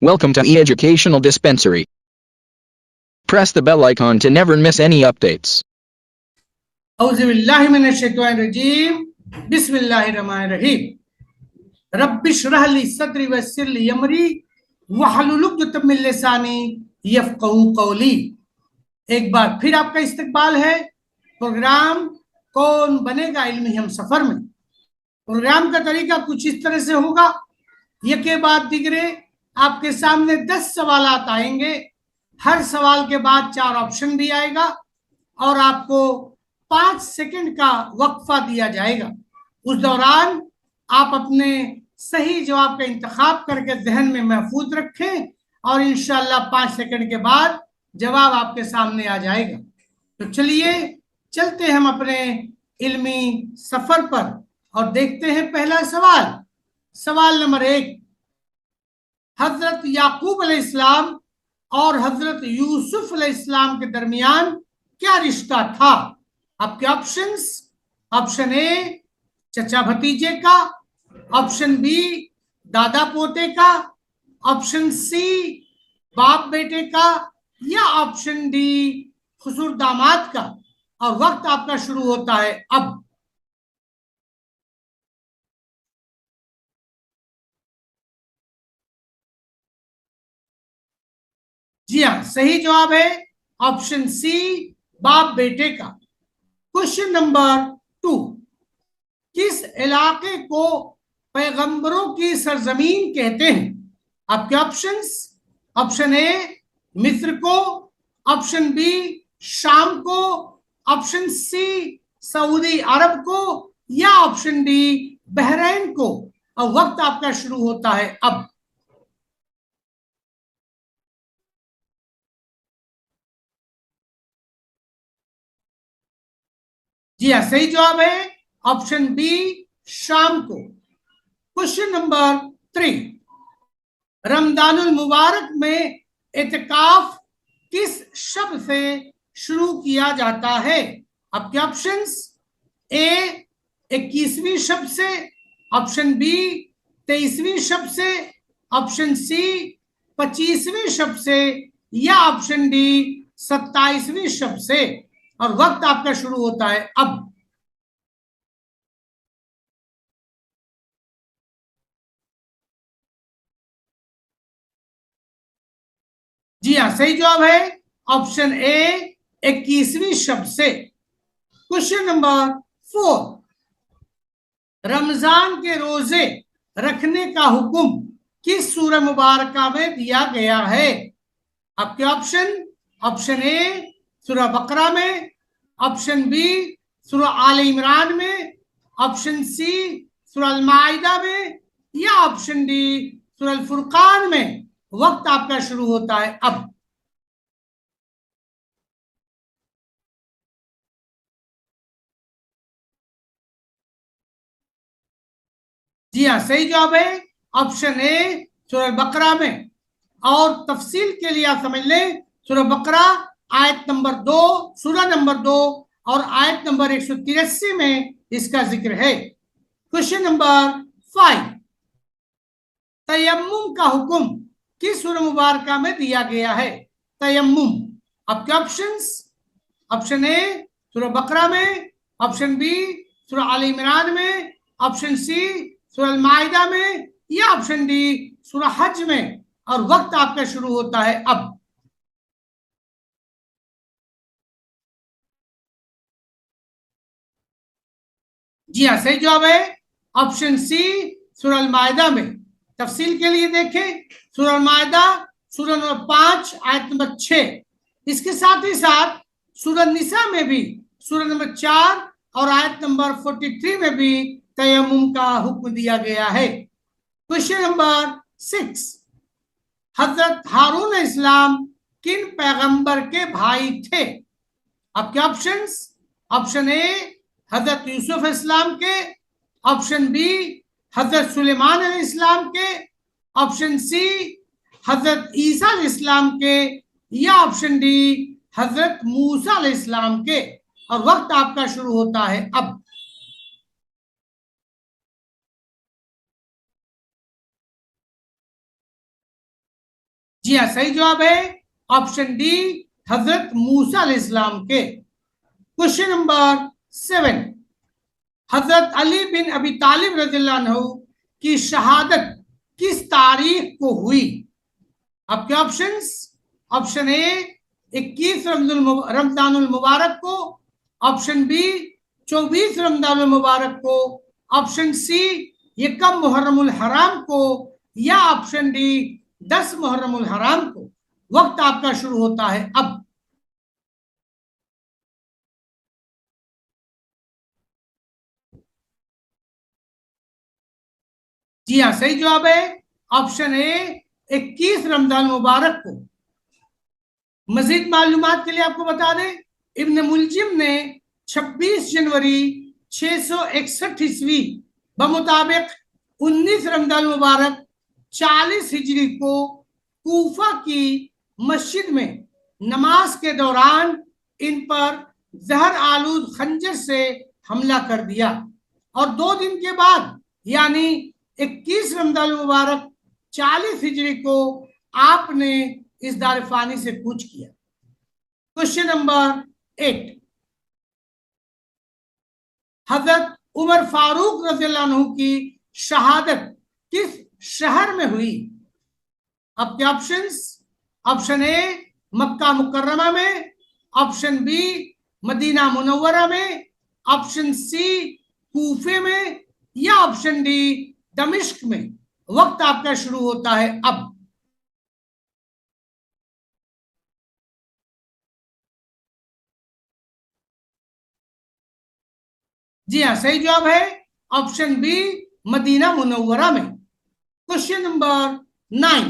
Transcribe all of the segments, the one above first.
Welcome to e-Educational Dispensary. Press the bell icon to never miss any updates. औज़ुबिल्लाहिमिनश्शैतानिर्रजीम बिस्मिल्लाहिर्रहमानिर्रहीम रब्बिश्रह ली सदरी वयस्सिर ली अमरी वहलुल उक़दतम मिन लिसानी यफ़क़हू क़ौली। एक बार फिर आपका इस्तकबाल है प्रोग्राम कौन बनेगा इल्मी हम सफर में। प्रोग्राम का तरीका कुछ इस तरह से होगा, एक के बाद दिगरे आपके सामने 10 सवालात आएंगे। हर सवाल के बाद 4 ऑप्शन भी आएगा और आपको 5 सेकंड का वक्फा दिया जाएगा। उस दौरान आप अपने सही जवाब का इंतखाब करके जहन में महफूज रखें और इंशाअल्लाह 5 सेकंड के बाद जवाब आपके सामने आ जाएगा। तो चलिए चलते हैं हम अपने इल्मी सफर पर और देखते हैं पहला सवाल। सवाल नंबर 1, हजरत याकूब अलैहिस्सलाम और हजरत यूसुफ अलैहिस्सलाम के दरमियान क्या रिश्ता था? आपके ऑप्शंस, ऑप्शन ए चचा भतीजे का, ऑप्शन बी दादा पोते का, ऑप्शन सी बाप बेटे का या ऑप्शन डी खुसूर दामाद का। और वक्त आपका शुरू होता है अब। जी हाँ, सही जवाब है ऑप्शन सी बाप बेटे का। क्वेश्चन नंबर 2, किस इलाके को पैगंबरों की सरजमीन कहते हैं? आपके ऑप्शंस, ऑप्शन ए मिस्र को, ऑप्शन बी शाम को, ऑप्शन सी सऊदी अरब को या ऑप्शन डी बहरीन को। और वक्त आपका शुरू होता है अब। जी हाँ, सही जवाब है ऑप्शन बी शाम को। क्वेश्चन नंबर 3, रमजानुल मुबारक में इत्काफ किस शब्द से शुरू किया जाता है? आपके ऑप्शंस, ए 21वीं शब्द से, ऑप्शन बी 23वीं शब्द से, ऑप्शन सी 25वीं शब्द से या ऑप्शन डी 27वीं शब्द से। और वक्त आपका शुरू होता है अब। जी हाँ, सही जवाब है ऑप्शन ए 21वीं शब्द से। क्वेश्चन नंबर 4, रमजान के रोजे रखने का हुक्म किस सूरह मुबारका में दिया गया है? आपके ऑप्शन, ऑप्शन ए सूरह बकरा में, ऑप्शन बी सूरह आल इमरान में, ऑप्शन सी सूरह अल माइदा में या ऑप्शन डी सूरह अल फुरकान में। वक्त आपका शुरू होता है अब। जी हाँ, सही जवाब है ऑप्शन ए सूरह बकरा में। और तफसील के लिए आप समझ लें, सूरह बकरा आयत नंबर 2, सूरह नंबर 2 और आयत नंबर 183 में इसका जिक्र है। क्वेश्चन नंबर 5, तयम्मुम का हुक्म किस सूरह मुबारका में दिया गया है? तयम्मुम। आपके ऑप्शंस, ऑप्शन ए सूरह बकरा में, ऑप्शन बी सूरह आल इमरान में, ऑप्शन सी सूरह अल माइदा में या ऑप्शन डी सूरह हज में। और वक्त आपका शुरू होता है अब। जी हाँ, सही जवाब है ऑप्शन सी सूरह अल माइदा में। तफसील के लिए देखें, सूरह अल माइदा सूरह नंबर 5 आयत नंबर 6। इसके साथ ही साथ सूरह निसा में भी सूरह नंबर 4 और आयत नंबर 43 में भी तयम्मुम का हुक्म दिया गया है। क्वेश्चन नंबर 6, हजरत हारून इस्लाम किन पैगंबर के भाई थे? आपके ऑप्शंस, ऑप्शन ए हजरत यूसुफ इस्लाम के, ऑप्शन बी हजरत सुलेमान इस्लाम के, ऑप्शन सी हजरत ईसा इस्लाम के या ऑप्शन डी हजरत मूसा इस्लाम के। और वक्त आपका शुरू होता है अब। जी हाँ, सही जवाब है ऑप्शन डी, हजरत मूसा अलैहिस्सलाम के। क्वेश्चन नंबर 7, हजरत अली बिन अबी तालिब रज़ियल्लाहु अन्हु की शहादत किस तारीख को हुई? आपके ऑप्शंस, ऑप्शन ए 21 रमजानुल मुबारक को, ऑप्शन बी 24 रमजानुल मुबारक को, ऑप्शन सी 1 मुहर्रमुल हराम को, या ऑप्शन डी 10 मुहर्रमुल हराम को। वक्त आपका शुरू होता है अब। जी हाँ, सही जवाब है ऑप्शन ए 21 रमजान मुबारक को। मजीद मालूमात के लिए आपको बता दें, इब्न मुलजिम ने 26 जनवरी 661 ईस्वी बमुताबिक 19 रमजान मुबारक 40 हिजरी को कूफा की मस्जिद में नमाज के दौरान इन पर जहर आलूद खंजर से हमला कर दिया और 2 दिन के बाद यानी 21 रमजान मुबारक 40 हिजरी को आपने इस दारफानी से कूच किया। क्वेश्चन नंबर 8, हजरत उमर फारूक रज़ियल्लाहु अन्हु की शहादत किस शहर में हुई? आपके ऑप्शंस, ऑप्शन ए मक्का मुकर्रमा में, ऑप्शन बी मदीना मुनव्वरा में, ऑप्शन सी कूफे में, या ऑप्शन डी दमिश्क में। वक्त आपका शुरू होता है अब। जी हाँ, सही जवाब है ऑप्शन बी मदीना मुनव्वरा में। क्वेश्चन नंबर 9,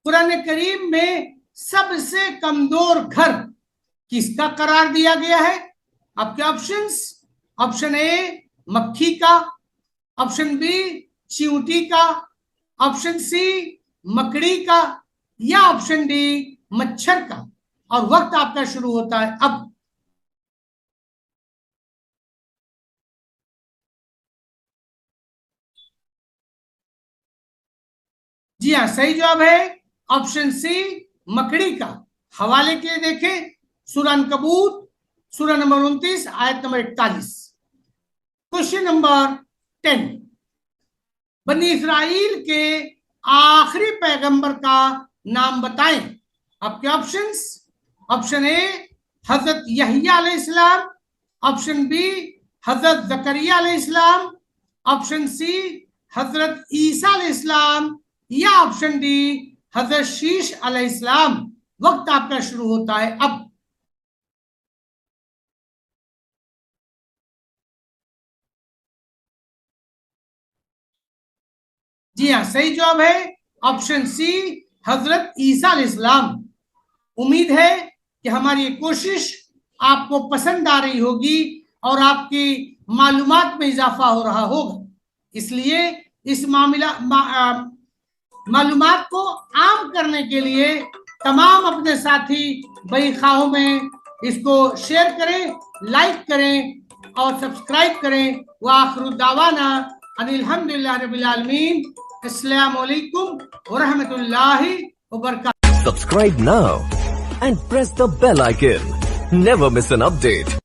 कुरान करीम में सबसे कमजोर घर किसका करार दिया गया है? आपके ऑप्शंस, ऑप्शन ए मक्खी का, ऑप्शन बी चींटी का, ऑप्शन सी मकड़ी का, या ऑप्शन डी मच्छर का। और वक्त आपका शुरू होता है अब। जी हाँ, सही जवाब है ऑप्शन सी मकड़ी का। हवाले के लिए देखें सूरह अनकबूत सूरह नंबर 29 आयत नंबर 41। क्वेश्चन नंबर 10, बनी इस्राइल के आखिरी पैगंबर का नाम बताएं। आपके ऑप्शंस, ऑप्शन ए हजरत यहिया अलैहिस्सलाम, ऑप्शन बी हजरत जकरिया अलैहिस्सलाम, ऑप्शन सी हजरत ईसा अलैहिस्सलाम, या ऑप्शन डी हजरत शीश अलैहिस्सलाम। वक्त आपका शुरू होता है अब। जी हाँ, सही जवाब है ऑप्शन सी हजरत ईसा अलैहिस्सलाम। उम्मीद है कि हमारी ये कोशिश आपको पसंद आ रही होगी और आपकी मालूमात में इजाफा हो रहा होगा। इसलिए इस मालूमात को आम करने के लिए तमाम अपने साथी भाई खाओं में इसको शेयर करें, लाइक करें और सब्सक्राइब करें। व आखिरु दावाना अनिल हम्दुलिल्लाहि रब्बिल आलमीन। अस्सलामु अलैकुम व रहमतुल्लाहि व बरकातहू। Subscribe now and press the bell icon. Never miss an update.